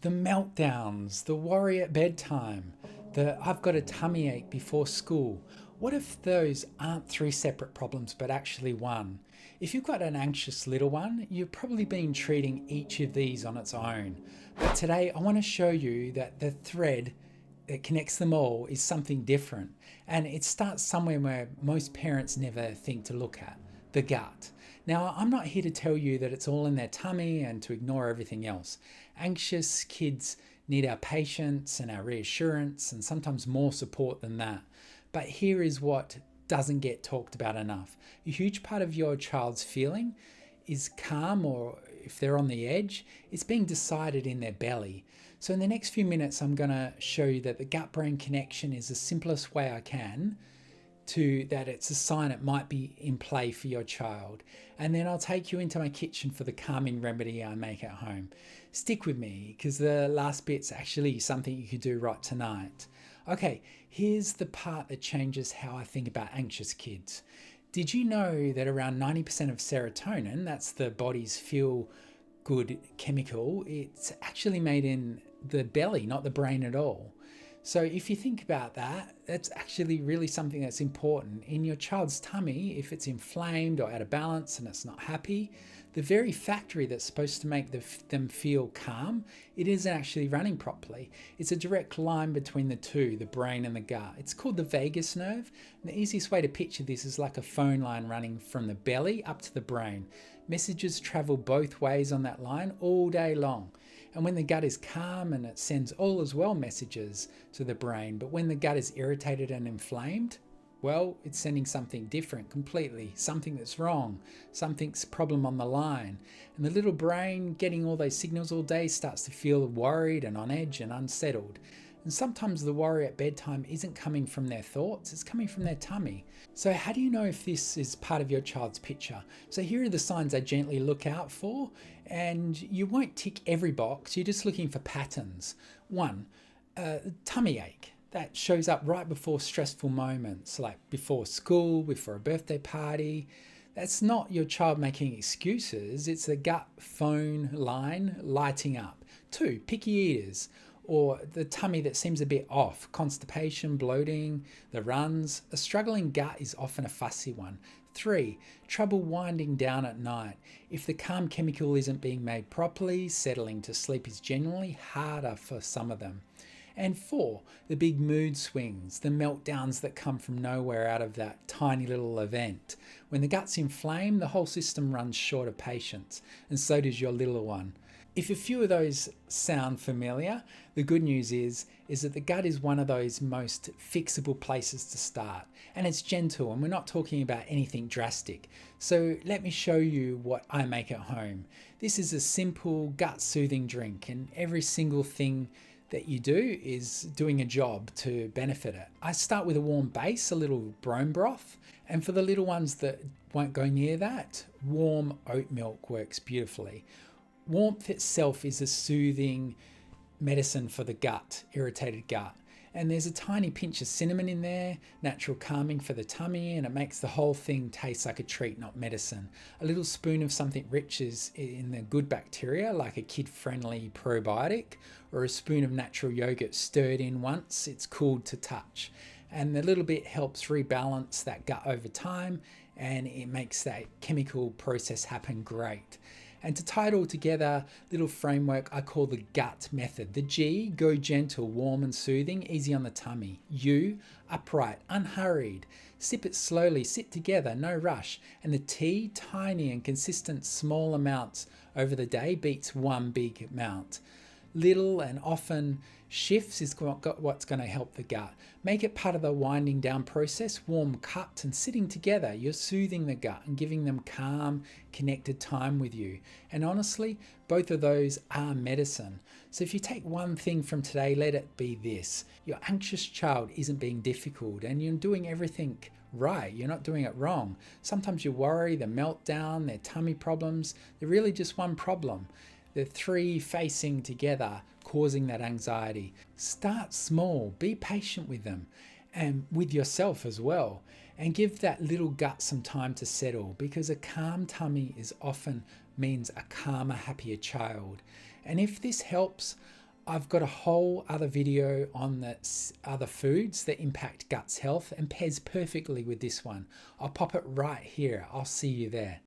The meltdowns, the worry at bedtime, the I've got a tummy ache before school. What if those aren't three separate problems but actually one? If you've got an anxious little one, you've probably been treating each of these on its own. But today I want to show you that the thread that connects them all is something different. And it starts somewhere where most parents never think to look at the gut. Now, I'm not here to tell you that it's all in their tummy and to ignore everything else. Anxious kids need our patience and our reassurance and sometimes more support than that. But here is what doesn't get talked about enough. A huge part of your child's feeling is calm, or if they're on the edge, it's being decided in their belly. So in the next few minutes, I'm going to show you that the gut-brain connection is the simplest way I can to that it's a sign it might be in play for your child. And then I'll take you into my kitchen for the calming remedy I make at home. Stick with me because the last bit's actually something you could do right tonight. Okay, here's the part that changes how I think about anxious kids. Did you know that around 90% of serotonin, that's the body's feel good chemical, it's actually made in the belly, not the brain at all? So if you think about that, that's actually really something that's important. In your child's tummy, if it's inflamed or out of balance and it's not happy, the very factory that's supposed to make them feel calm, it isn't actually running properly. It's a direct line between the two, the brain and the gut. It's called the vagus nerve. And the easiest way to picture this is like a phone line running from the belly up to the brain. Messages travel both ways on that line all day long. And when the gut is calm and it sends all as well messages to the brain, but when the gut is irritated and inflamed, well, it's sending something different completely, something that's wrong, something's problem on the line. And the little brain getting all those signals all day starts to feel worried and on edge and unsettled. And sometimes the worry at bedtime isn't coming from their thoughts, it's coming from their tummy. So how do you know if this is part of your child's picture? So here are the signs I gently look out for, and you won't tick every box, you're just looking for patterns. One, tummy ache. That shows up right before stressful moments, like before school, before a birthday party. That's not your child making excuses, it's the gut phone line lighting up. Two, picky eaters, or the tummy that seems a bit off, constipation, bloating, the runs. A struggling gut is often a fussy one. Three, trouble winding down at night. If the calm chemical isn't being made properly, settling to sleep is generally harder for some of them. And four, the big mood swings, the meltdowns that come from nowhere out of that tiny little event. When the gut's inflamed, the whole system runs short of patience, and so does your little one. If a few of those sound familiar, the good news is that the gut is one of those most fixable places to start. And it's gentle, and we're not talking about anything drastic. So let me show you what I make at home. This is a simple gut-soothing drink, and every single thing that you do is doing a job to benefit it. I start with a warm base, a little brome broth, and for the little ones that won't go near that, warm oat milk works beautifully. Warmth itself is a soothing medicine for the gut, irritated gut. And there's a tiny pinch of cinnamon in there, natural calming for the tummy, and it makes the whole thing taste like a treat, not medicine. A little spoon of something rich is in the good bacteria, like a kid-friendly probiotic, or a spoon of natural yogurt stirred in once, it's cooled to touch. And the little bit helps rebalance that gut over time, and it makes that chemical process happen great. And to tie it all together, little framework I call the gut method. The G, go gentle, warm and soothing, easy on the tummy. U, upright, unhurried. Sip it slowly, sit together, no rush. And the T, tiny and consistent small amounts over the day beats one big amount. Little and often shifts is what's going to help the gut. Make it part of the winding down process, warm cups and sitting together. You're soothing the gut and giving them calm, connected time with you. And honestly, both of those are medicine. So if you take one thing from today, let it be this. Your anxious child isn't being difficult and you're doing everything right. You're not doing it wrong. Sometimes you worry, the meltdown, their tummy problems, they're really just one problem. The three facing together, causing that anxiety. Start small, be patient with them and with yourself as well. And give that little gut some time to settle, because a calm tummy is often means a calmer, happier child. And if this helps, I've got a whole other video on the other foods that impact gut's health and pairs perfectly with this one. I'll pop it right here. I'll see you there.